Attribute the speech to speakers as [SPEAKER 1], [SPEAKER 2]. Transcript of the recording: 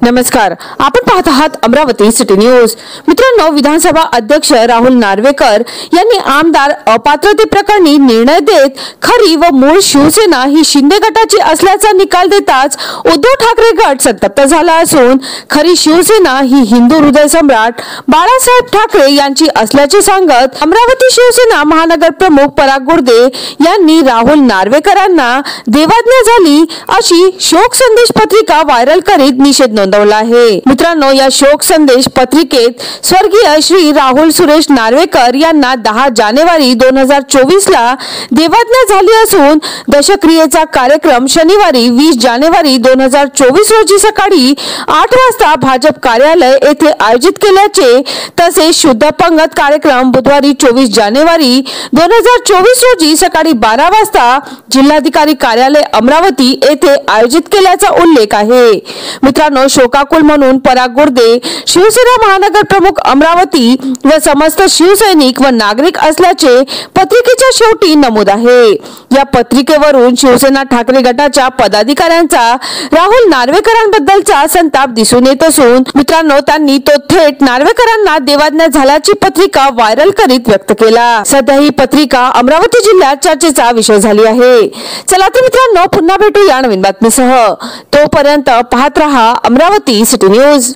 [SPEAKER 1] नमस्कार, आपण पाहत आहात अमरावती सिटी न्यूज। मित्रांनो, विधानसभा अध्यक्ष राहुल नार्वेकर यांनी आमदार अपात्रते प्रकरणी निर्णय देत खरी व मूळ शिवसेना ही शिंदे गटाची असल्याचा निकाल देताच उद्धव ठाकरे गट संतप्त झाला असून खरी शिवसेना ही हिंदू हृदय सम्राट बाळासाहेब ठाकरे यांची असल्याचे सांगत अमरावती शिवसेना महानगर प्रमुख पराग गुर्दे यांनी राहुल नार्वेकरांना देवाज्ञा झाली अशी शोक संदेश पत्रिका व्हायरल करीत निषेध नोंदवला आहे। मित्रांनो, या शोक संदेश पत्रिकेत स्वर्गीय श्री राहुल सुरेश नार्वेकर यांना 10 जानेवारी 2024 ला देवाज्ञा झाली असून दशक्रियेचा कार्यक्रम शनिवारी 20 जानेवारी 2024 रोजी सकाळी 8 वाजता भाजप कार्यालय येथे आयोजित केल्याचे तसेच शुद्ध पंगत कार्यक्रम बुधवारी 24 जानेवारी 2024 रोजी सकाळी 12 वाजता जिल्हाधिकारी कार्यालय अमरावती येथे आयोजित केल्याचा उल्लेख आहे। मित्रांनो, शोकाकुल म्हणून पराग गुर्दे शिवसेना महानगर प्रमुख अमरावती व समस्त शिवसैनिक व नागरिक असल्याचे पत्रिकेच्या शेवटी नमूद आहे। या पत्रिकेवरून शिवसेना ठाकरे गटाच्या पदाधिकाऱ्यांचा राहुल नार्वेकरांबद्दलचा संताप दिसून येत असून मित्रांनो, त्यांनी तो थेट नार्वेकरांना देवाज्ञा झाल्याची पत्रिका व्हायरल करीत व्यक्त केला। सध्या ही पत्रिका अमरावती जिल्ह्यात चर्चेचा विषय झाली आहे। चला तर मित्रांनो, पुन्हा भेटू या नवीन बातमीसह। तोपर्यंत पाहत रहा अमरावती सिटी न्यूज।